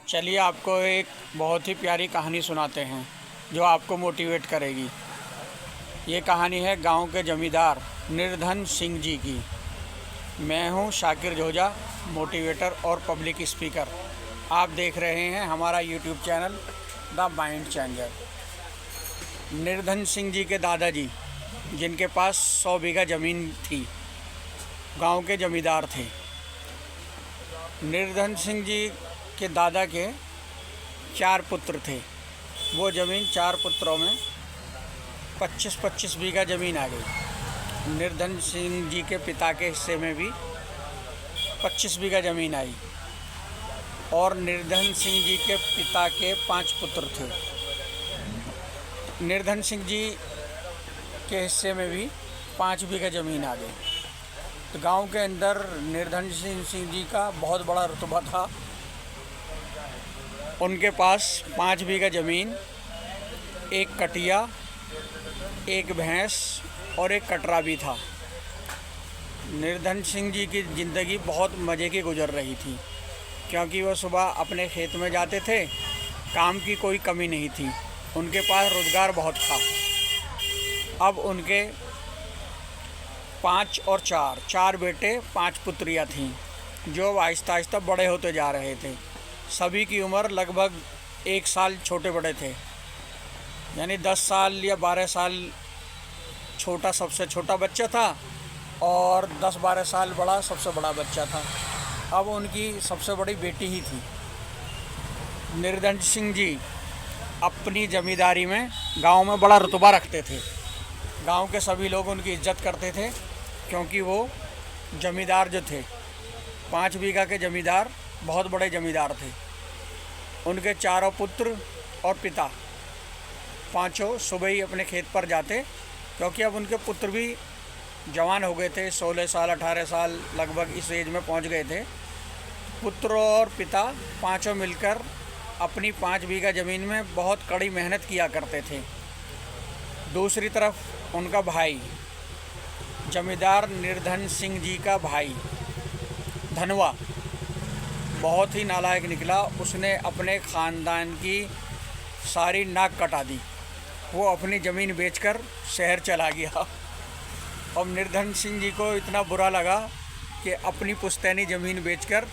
चलिए आपको एक बहुत ही प्यारी कहानी सुनाते हैं जो आपको मोटिवेट करेगी। ये कहानी है गांव के जमींदार निर्धन सिंह जी की। मैं हूं शाकिर जोजा, मोटिवेटर और पब्लिक स्पीकर। आप देख रहे हैं हमारा YouTube channel the mind changer. निर्धन सिंह जी के दादाजी, जिनके पास 100 बीघा ज़मीन थी, गांव के जमींदार थे। निर्धन सिंह जी के दादा के 4 पुत्र थे। वो ज़मीन 4 पुत्रों में 25-25 बीघा ज़मीन आ गई। निर्धन सिंह जी के पिता के हिस्से में भी 25 बीघा ज़मीन आई और निर्धन सिंह जी के पिता के 5 पुत्र थे। निर्धन सिंह जी के हिस्से में भी 5 बीघा ज़मीन आ गई। तो गांव के अंदर निर्धन सिंह जी का बहुत बड़ा रुतबा था। उनके पास 5 बीघा ज़मीन, 1 कटिया, 1 भैंस और 1 कटरा भी था। निर्धन सिंह जी की ज़िंदगी बहुत मज़े की गुजर रही थी, क्योंकि वह सुबह अपने खेत में जाते थे। काम की कोई कमी नहीं थी, उनके पास रोज़गार बहुत था। अब उनके 5 और 4 बेटे 5 पुत्रियाँ थीं, जो आहिस्ता आहिस्ता बड़े होते जा रहे थे। सभी की उम्र लगभग 1 साल छोटे बड़े थे, यानी 10 साल या 12 साल छोटा सबसे छोटा बच्चा था और 10-12 साल बड़ा सबसे बड़ा बच्चा था। अब उनकी सबसे बड़ी बेटी ही थी। निर्धन सिंह जी अपनी ज़मींदारी में गांव में बड़ा रुतबा रखते थे। गांव के सभी लोग उनकी इज्जत करते थे, क्योंकि वो ज़मींदार जो थे, 5 बीघा के ज़मींदार बहुत बड़े ज़मींदार थे। उनके 4 पुत्र और पिता पाँचों सुबह ही अपने खेत पर जाते, क्योंकि अब उनके पुत्र भी जवान हो गए थे। 16 साल 18 साल लगभग इस एज में पहुंच गए थे। पुत्र और पिता पाँचों मिलकर अपनी 5 बीघा ज़मीन में बहुत कड़ी मेहनत किया करते थे। दूसरी तरफ उनका भाई, जमींदार निर्धन सिंह जी का भाई धनवा, बहुत ही नालायक निकला। उसने अपने ख़ानदान की सारी नाक कटा दी। वो अपनी ज़मीन बेचकर शहर चला गया। अब निर्धन सिंह जी को इतना बुरा लगा कि अपनी पुश्तैनी ज़मीन बेचकर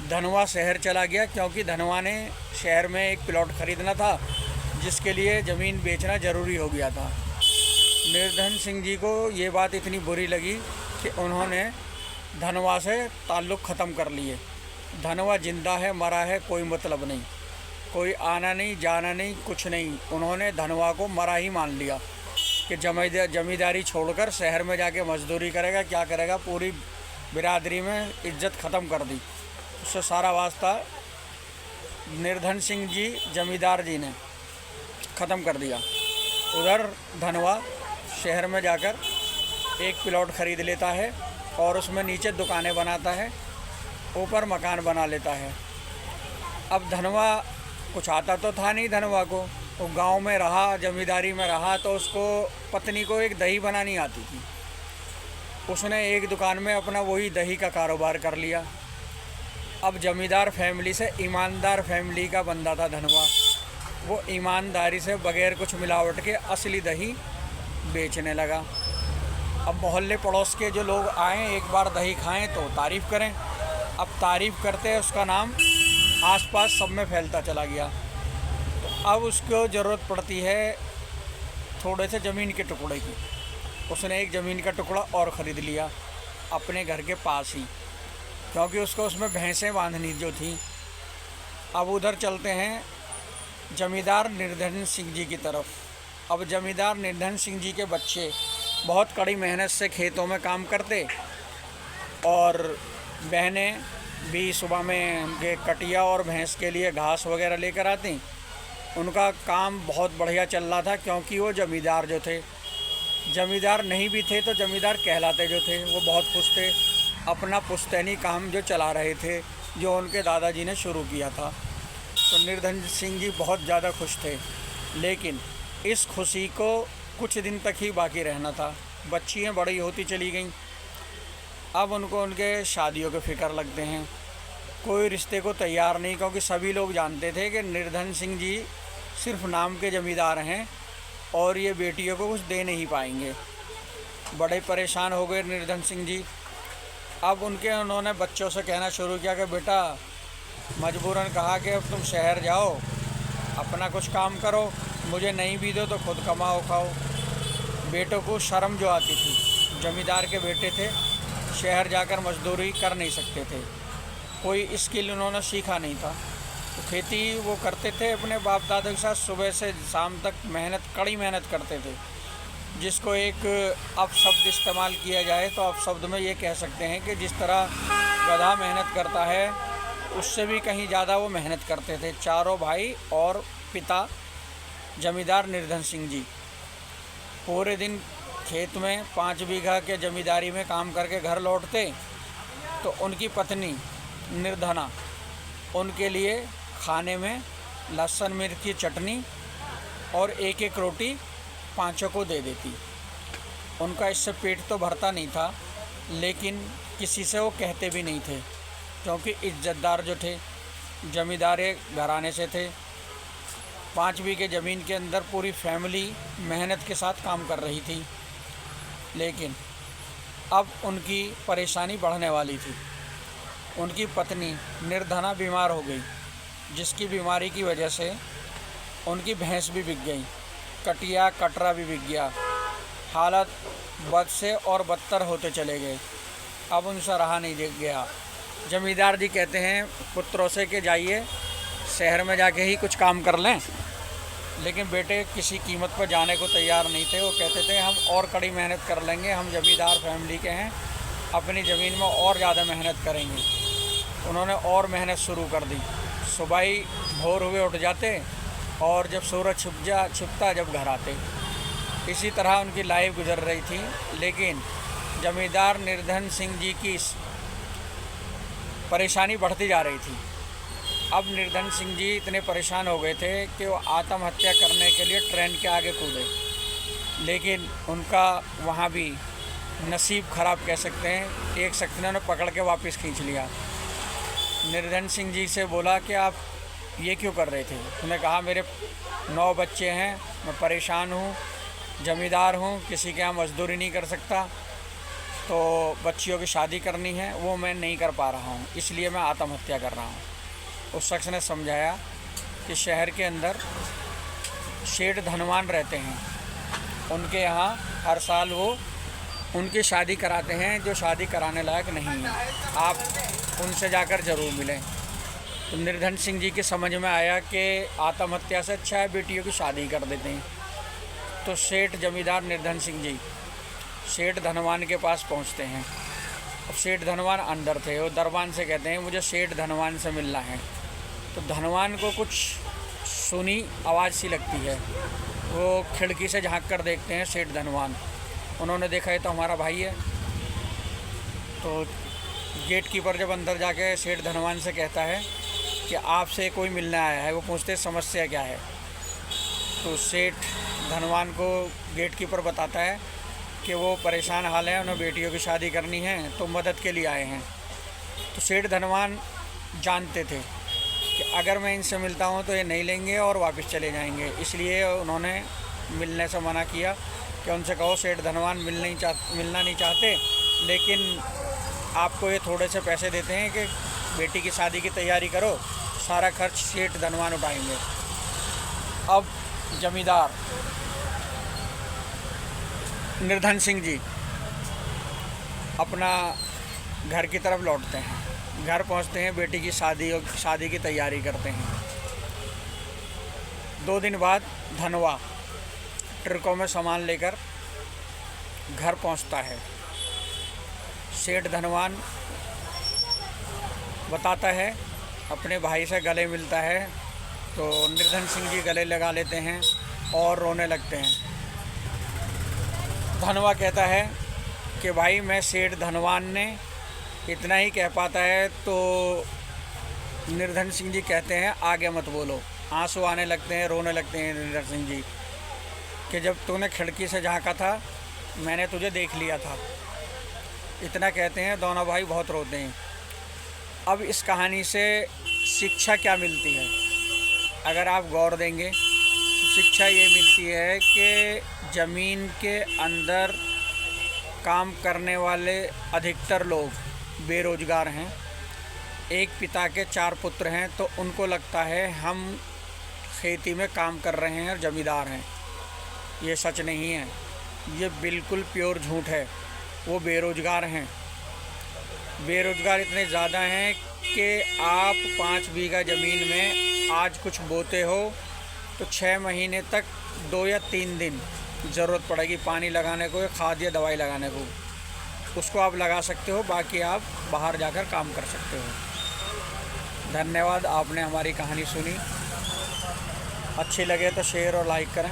धनवा शहर चला गया, क्योंकि धनवा ने शहर में एक प्लॉट ख़रीदना था, जिसके लिए ज़मीन बेचना ज़रूरी हो गया था। निर्धन सिंह जी को ये बात इतनी बुरी लगी कि उन्होंने धनवा से ताल्लुक़ ख़त्म कर लिए। धनवा जिंदा है मरा है कोई मतलब नहीं, कोई आना नहीं जाना नहीं, कुछ नहीं। उन्होंने धनवा को मरा ही मान लिया कि जमींदारी छोड़कर शहर में जाके मजदूरी करेगा, क्या करेगा। पूरी बिरादरी में इज्जत ख़त्म कर दी। उससे सारा वास्ता निर्धन सिंह जी जमींदार जी ने ख़त्म कर दिया। उधर धनवा शहर में जाकर एक प्लॉट ख़रीद लेता है और उसमें नीचे दुकानें बनाता है, ऊपर मकान बना लेता है। अब धनवा कुछ आता तो था नहीं धनवा को। वो गांव में रहा, जमींदारी में रहा, तो उसको पत्नी को एक दही बनानी आती थी। उसने एक दुकान में अपना वही दही का कारोबार कर लिया। अब जमींदार फैमिली से ईमानदार फैमिली का बंदा था धनवा। वो ईमानदारी से बगैर कुछ मिलावट के असली दही बेचने लगा। अब मोहल्ले पड़ोस के जो लोग आएँ, एक बार दही खाएं तो तारीफ़ करें। अब तारीफ़ करते उसका नाम आसपास सब में फैलता चला गया। तो अब उसको ज़रूरत पड़ती है थोड़े से ज़मीन के टुकड़े की। उसने एक ज़मीन का टुकड़ा और ख़रीद लिया अपने घर के पास ही, क्योंकि उसको उसमें भैंसें बांधनी जो थी। अब उधर चलते हैं जमींदार निर्धन सिंह जी की तरफ। अब जमींदार निर्धन सिंह जी के बच्चे बहुत कड़ी मेहनत से खेतों में काम करते और बहनें भी सुबह में उनके कटिया और भैंस के लिए घास वगैरह लेकर आती। उनका काम बहुत बढ़िया चल रहा था, क्योंकि वो जमींदार जो थे, जमींदार नहीं भी थे तो जमींदार कहलाते जो थे, वो बहुत खुश थे। अपना पुश्तैनी काम जो चला रहे थे, जो उनके दादाजी ने शुरू किया था। तो निर्धन सिंह जी बहुत ज़्यादा खुश थे, लेकिन इस खुशी को कुछ दिन तक ही बाकी रहना था। बच्चियाँ बड़ी होती चली गईं। अब उनको उनके शादियों के फ़िक्र लगते हैं। कोई रिश्ते को तैयार नहीं, क्योंकि सभी लोग जानते थे कि निर्धन सिंह जी सिर्फ नाम के जमींदार हैं और ये बेटियों को कुछ दे नहीं पाएंगे। बड़े परेशान हो गए निर्धन सिंह जी। अब उन्होंने बच्चों से कहना शुरू किया कि बेटा, मजबूरन कहा कि अब तुम शहर जाओ, अपना कुछ काम करो, मुझे नहीं भी दो तो खुद कमाओ खाओ। बेटों को शर्म जो आती थी, जमींदार के बेटे थे, शहर जाकर मजदूरी कर नहीं सकते थे, कोई स्किल उन्होंने सीखा नहीं था। तो खेती वो करते थे अपने बाप दादा के साथ, सुबह से शाम तक कड़ी मेहनत करते थे, जिसको एक अपशब्द इस्तेमाल किया जाए तो अपशब्द में ये कह सकते हैं कि जिस तरह गधा मेहनत करता है उससे भी कहीं ज़्यादा वो मेहनत करते थे, चारों भाई और पिता जमींदार निर्धन सिंह जी। पूरे दिन खेत में 5 बीघा के जमींदारी में काम करके घर लौटते तो उनकी पत्नी निर्धना उनके लिए खाने में लहसुन मिर्च की चटनी और एक एक रोटी 5 को दे देती। उनका इससे पेट तो भरता नहीं था, लेकिन किसी से वो कहते भी नहीं थे, क्योंकि इज्जतदार जो थे, जमींदारे घराने से थे। 5 बीघे ज़मीन के अंदर पूरी फैमिली मेहनत के साथ काम कर रही थी, लेकिन अब उनकी परेशानी बढ़ने वाली थी। उनकी पत्नी निर्धना बीमार हो गई, जिसकी बीमारी की वजह से उनकी भैंस भी बिक गई, कटिया कटरा भी बिक गया। हालत बद से और बदतर होते चले गए। अब उनसे रहा नहीं गया। जमींदार जी कहते हैं पुत्रों से कि जाइए शहर में जाके ही कुछ काम कर लें, लेकिन बेटे किसी कीमत पर जाने को तैयार नहीं थे। वो कहते थे हम और कड़ी मेहनत कर लेंगे, हम जमींदार फैमिली के हैं, अपनी ज़मीन में और ज़्यादा मेहनत करेंगे। उन्होंने और मेहनत शुरू कर दी। सुबह ही भोर हुए उठ जाते और जब सूरज छिपता जब घर आते। इसी तरह उनकी लाइफ गुजर रही थी। लेकिन जमींदार निर्धन सिंह जी की परेशानी बढ़ती जा रही थी। अब निर्धन सिंह जी इतने परेशान हो गए थे कि वो आत्महत्या करने के लिए ट्रेन के आगे कूदे, लेकिन उनका वहाँ भी नसीब ख़राब कह सकते हैं। एक शख्स ने उन्हें पकड़ के वापस खींच लिया। निर्धन सिंह जी से बोला कि आप ये क्यों कर रहे थे? उन्होंने कहा मेरे 9 बच्चे हैं, मैं परेशान हूँ, ज़मींदार हूँ, किसी के यहाँ मजदूरी नहीं कर सकता, तो बच्चियों की शादी करनी है, वो मैं नहीं कर पा रहा हूँ, इसलिए मैं आत्महत्या कर रहा हूँ। उस शख्स ने समझाया कि शहर के अंदर सेठ धनवान रहते हैं, उनके यहाँ हर साल वो उनकी शादी कराते हैं जो शादी कराने लायक नहीं है, आप उनसे जाकर ज़रूर मिलें। तो निर्धन सिंह जी के समझ में आया कि आत्महत्या से अच्छा है बेटियों की शादी कर देते हैं। तो सेठ जमींदार निर्धन सिंह जी सेठ धनवान के पास पहुंचते हैं। अब सेठ धनवान अंदर थे। वो दरबान से कहते हैं मुझे सेठ धनवान से मिलना है। तो धनवान को कुछ सुनी आवाज़ सी लगती है। वो खिड़की से झांक कर देखते हैं सेठ धनवान। उन्होंने देखा है तो हमारा भाई है। तो गेट कीपर जब अंदर जाके सेठ धनवान से कहता है कि आपसे कोई मिलने आया है, वो पूछते समस्या क्या है। तो सेठ धनवान को गेट कीपर बताता है कि वो परेशान हाल है, उन्हें बेटियों की शादी करनी है, तो मदद के लिए आए हैं। तो सेठ धनवान जानते थे कि अगर मैं इनसे मिलता हूँ तो ये नहीं लेंगे और वापस चले जाएंगे, इसलिए उन्होंने मिलने से मना किया कि उनसे कहो सेठ धनवान मिलना नहीं चाहते, लेकिन आपको ये थोड़े से पैसे देते हैं कि बेटी की शादी की तैयारी करो, सारा खर्च सेठ धनवान उठाएंगे। अब जमींदार निर्धन सिंह जी अपना घर की तरफ लौटते हैं। घर पहुंचते हैं, बेटी की शादी की तैयारी करते हैं। 2 दिन बाद धनवा ट्रकों में सामान लेकर घर पहुंचता है। सेठ धनवान बताता है, अपने भाई से गले मिलता है, तो निर्धन सिंह जी गले लगा लेते हैं और रोने लगते हैं। धनवा कहता है कि भाई मैं सेठ धनवान ने इतना ही कह पाता है। तो निर्धन सिंह जी कहते हैं आगे मत बोलो। आंसू आने लगते हैं, रोने लगते हैं निर्धन सिंह जी कि जब तूने खिड़की से झांका था मैंने तुझे देख लिया था। इतना कहते हैं, दोनों भाई बहुत रोते हैं। अब इस कहानी से शिक्षा क्या मिलती है, अगर आप गौर देंगे तो शिक्षा ये मिलती है कि ज़मीन के अंदर काम करने वाले अधिकतर लोग बेरोज़गार हैं। एक पिता के 4 पुत्र हैं, तो उनको लगता है हम खेती में काम कर रहे हैं और ज़मींदार हैं। ये सच नहीं है, ये बिल्कुल प्योर झूठ है। वो बेरोज़गार हैं। बेरोज़गार इतने ज़्यादा हैं कि आप 5 बीघा ज़मीन में आज कुछ बोते हो तो 6 महीने तक 2 या 3 दिन ज़रूरत पड़ेगी पानी लगाने को या खाद या दवाई लगाने को। उसको आप लगा सकते हो, बाकी आप बाहर जाकर काम कर सकते हो। धन्यवाद, आपने हमारी कहानी सुनी। अच्छी लगे तो शेयर और लाइक करें।